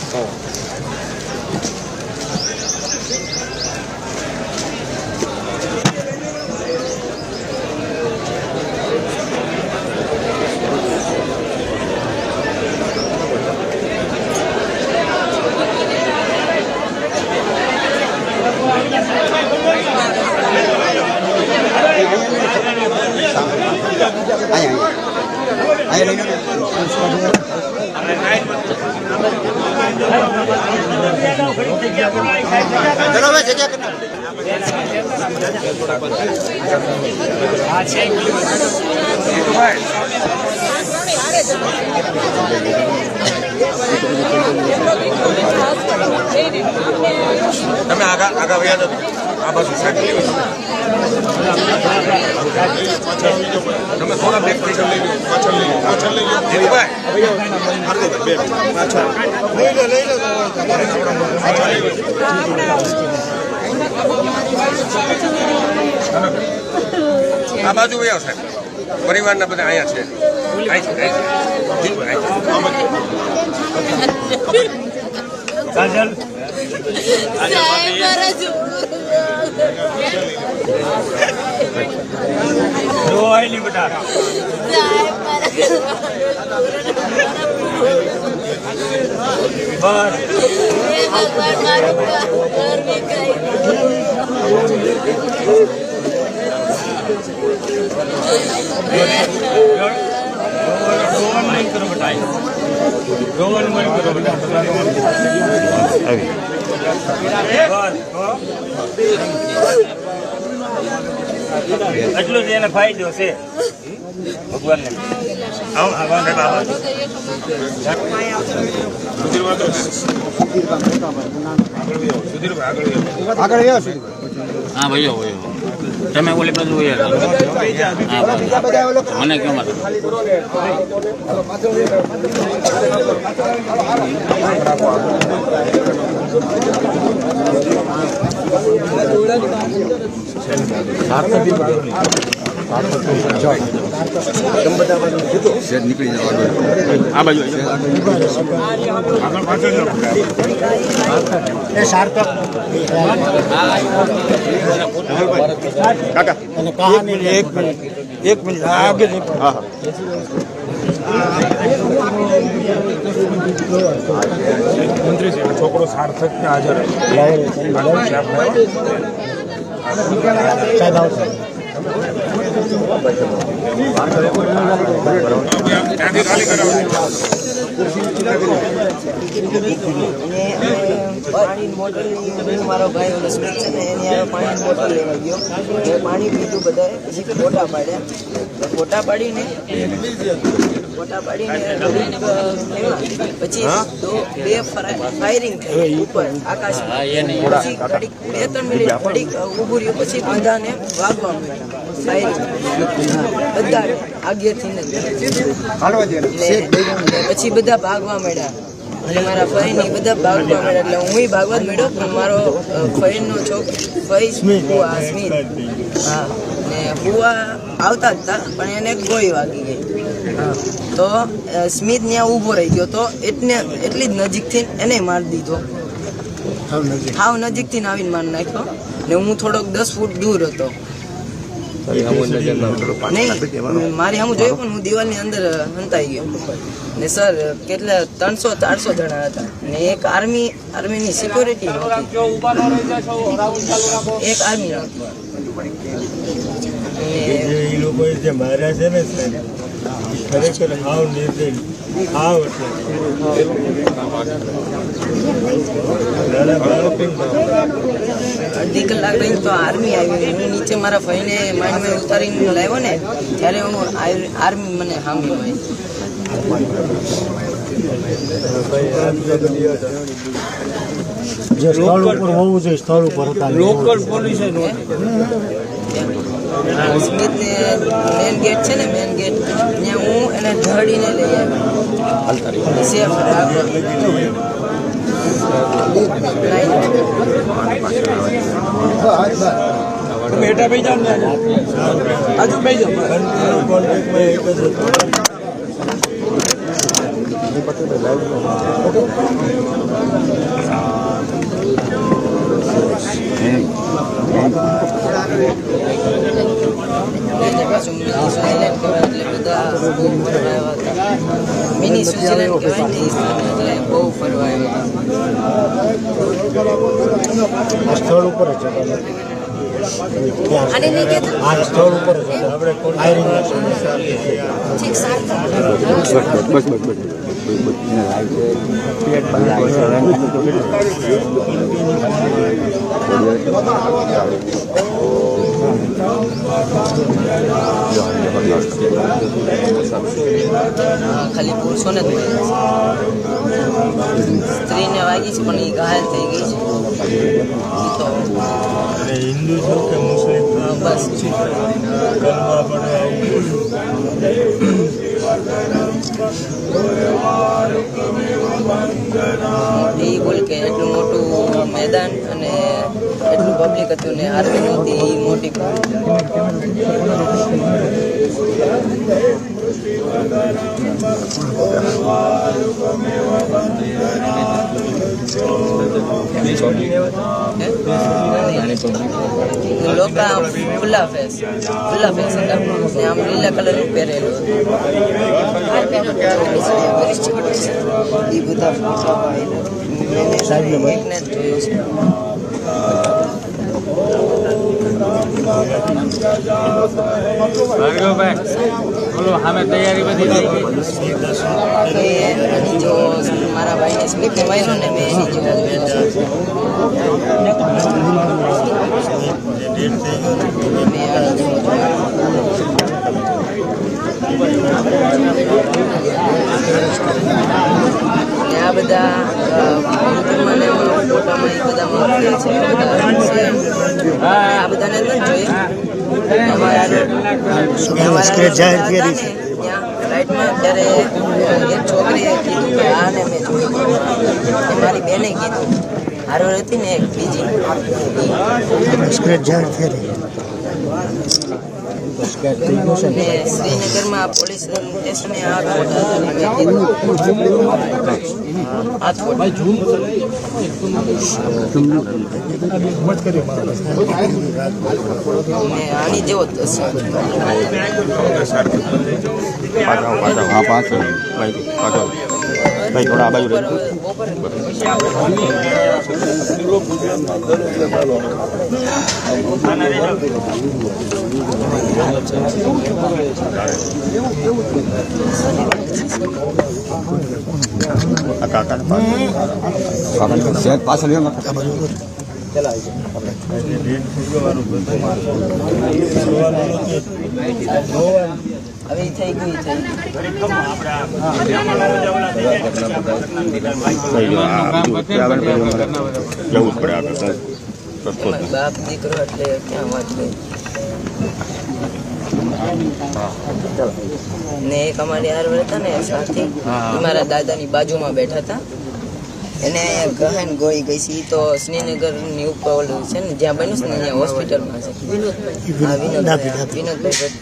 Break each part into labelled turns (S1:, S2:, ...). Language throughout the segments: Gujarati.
S1: चलो भाई जगह करना તમે આગા આગા વયા જાવ આ બાજુ સાઈડ તમે થોડા બ્રેક થઈ જાવ પાછળ લઈ ભાઈ પાછળ લઈ લો આ બાજુ વયા સાહેબ પરિવારના બધા અહીંયા છે કાજલ રોયલી બેટા ભગવાન મારું ઘર में कहीं रोवन नहीं करो बेटा रोवन नहीं करो बेटा એટલું જ એને ફાયદો છે ભગવાનને
S2: હા ભાઈઓ તમે ઓલી બાજુ મને કેમ નીકળી જવાનું આ બાજુ
S3: સાર્થક કાકા એક મિનિટ આગે હા
S4: મંત્રી છે છોકરો સાર્થક ને હાજર
S5: પાણી મોટર મારો ભાઈ ઓલો સ્મિત છે ને એની આવે પાણી મોટર લેવા ગયો પાણી પીધું બધાએ પછી ફોટા પાડીને પછી બે ફાયરિંગ થઈ ઉપર આકાશમાં પછી 2-3 મિનિટ ઘડીક ઊભું રહ્યું પછી બધાને વાગવા માંડ્યા ફાયરિંગ બધા આગેથી પછી બધા ભાગવા માંડ્યા અને મારા ફઈ ની બધા ભાગવા માંડ્યા એટલે હું ભાગવા જ માંડ્યો પણ મારો ફઈ નો ફઈ સ્મિત હા ને હુઆ આવતા જ હતા પણ એને ગોળી વાગી ગઈ તો સ્મિત ત્યાં ઊભો રહી ગયો તો એટલી જ નજીકથી એને મારી દીધો હાવ નજીકથી આવીને મારી નાખ્યો ને હું થોડોક 10 ફૂટ દૂર હતો મારી સામું જોયું પણ હું દિવાલની અંદર હંતાઈ ગયો ને સર કેટલા 300-400 જણા હતા ને એક આર્મીની સિક્યોરિટી એક આર્મી
S3: એ લોકો જે માર્યા છે ને ખરેખર હાવ નિર્દય હાવ
S5: અડધી કલાક રહીને તો આર્મી આવી હું નીચે મારા ભાઈને માઇન્ડમાં ઉતારીને લાવ્યો ને ત્યારે હું આર્મી મને સાંભળી હોય
S3: જે સ્થળ ઉપર હોવું જોઈએ સ્થળ ઉપર હતા લોકલ પોલીસ
S5: સ્મિત ને મેન ગેટ છે ને મેન ગેટ ત્યાં હું એને ધડીને લઈ આવ્યો સેફ
S3: બેટા ભાઈ જાવ ને આજુ ભાઈ જાવ કોન્ટેક્ટમાં એક જ
S5: પાછું મિની સ્વિટ્ઝરલેન્ડ કહેવાય એટલે બધા બહુ ફરવા આવ્યા હતા. મિની સ્વિટ્ઝરલેન્ડ કહેવાય ને એ સ્થાન એટલે બહુ ફરવા આવ્યા હતા.
S3: સ્થળ ઉપર જ
S5: આને નહીં કહેતા?
S3: આ સ્થળ ઉપર જ આપણે
S5: ઠીક સારું. ખાલી પુરુષોને જ મળે છે. સ્ત્રીને વાગી છે પણ એ ઘાયલ થઈ ગઈ છે. ઈ તો
S3: હિન્દુ છો કે મુસ્લિમ
S5: બસ
S3: કલમા પડે
S5: એ બોલ કે એટલું મોટું મેદાન અને એટલું પબ્લિક હતું ને આર્મી નહોતી એ મોટી લોકો ખુલ્લા ફેસ હતા ને આમ લીલા કલરનું પહેરેલું હતું. એ બધા એકને જ જોયું છે. જો મારા ભાઈને સ્લીપ માર્યો ને મેં એની આ બધા ફોટામાં એ બધા મૂકે છે. આ બધાને નથી જોઈએ. ફ્લાઇટમાં ત્યારે એક છોકરીએ કીધું કે આને મેં જોયું. મારી બેને કીધું હારો હતી ને એક બીજી ને શ્રીનગરમાં પોલીસ સ્ટેશને આ ફોટા આની જેવો જ હશે.
S2: થોડા આ બાજુ પાછળ હવે થઈ ગયું જવું પડે આપણે બાપ દીકરો એટલે ક્યાં વાત ગઈ. ને એક અમારી હારવાર હતા ને સાથી મારા દાદાની બાજુમાં બેઠા હતા. એને ગહન ગોળી ગઈ છે. એ તો શ્રીનગરની ઉપર ઓલું છે ને જ્યાં બન્યું છે ને ત્યાં હોસ્પિટલમાં છે. હા વિનોદભાઈ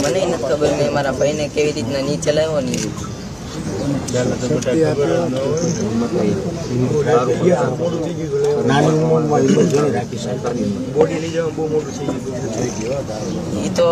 S2: મને નથી ખબર. મેં મારા ભાઈને કેવી રીતના નીચે લાવ્યો ને એ તો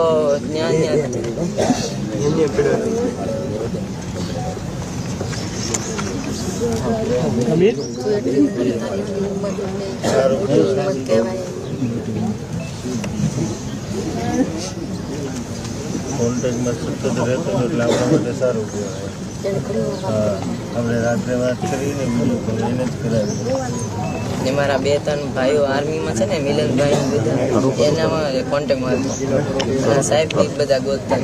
S3: કોન્ટેક્ટમાં સતત રહેતો એટલે આપણા માટે સારું કહેવાય. હા આપણે રાત્રે વાત કરીને એને જ કરાવી.
S5: ને મારા 2-3 ભાઈઓ આર્મીમાં છે ને મિલનભાઈ બધા એનામાં કોન્ટેક્ટમાં હતા. સાહેબ બધા ગોતતા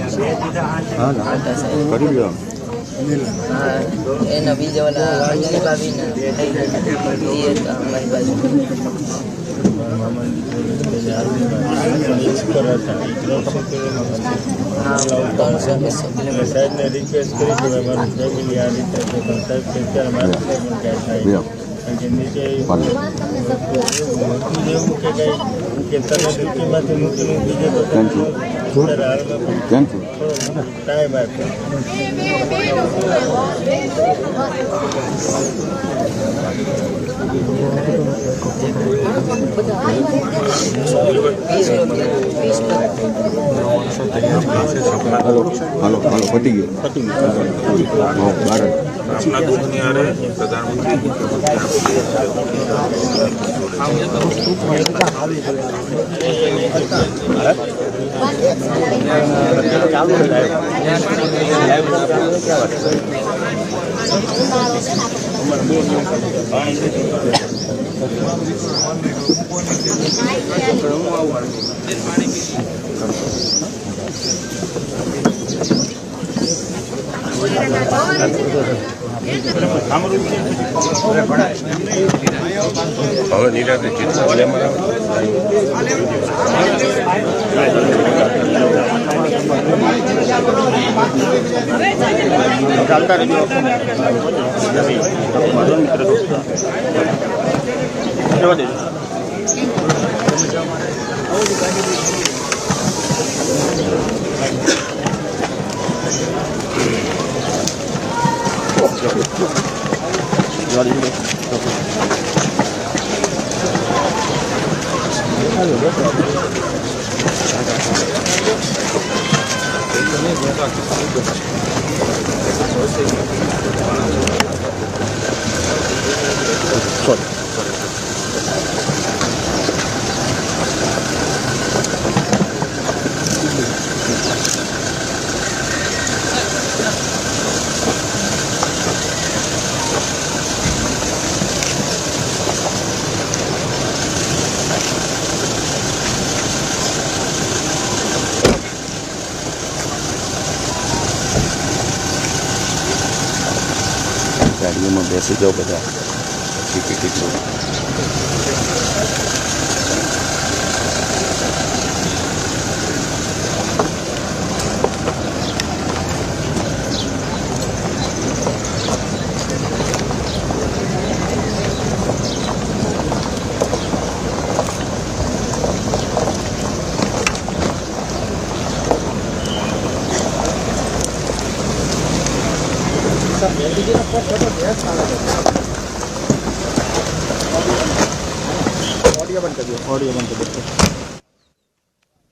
S5: હા એના બીજા ઓલા અંજલી ભાભીના એ હતા અમારી બાજુ. હા 300-200 કિલોમીટર.
S3: સાહેબને રિક્વેસ્ટ કરી કે મારી ફેમિલી આ રીતે છે પણ સાહેબ કે અત્યારે મારે પણ ક્યાં થાય કારણ કે નીચે મૂકી જેવું કે કંઈ કે તને ડ્યુટીમાંથી મૂકીને બીજે તો અત્યારે હાલમાં પણ થોડો ટાઈમ આપ્યો.
S6: હાલો પતી ગયું.
S4: આપના દુઃખની હારે પ્રધાનમંત્રી
S1: હવે નિરાતે
S3: ચાલતા રહેજો.
S6: ગાડીઓમાં બેસી જાઓ બધા. ટિકિટ લો.
S3: ऑडियो बंद कर दो.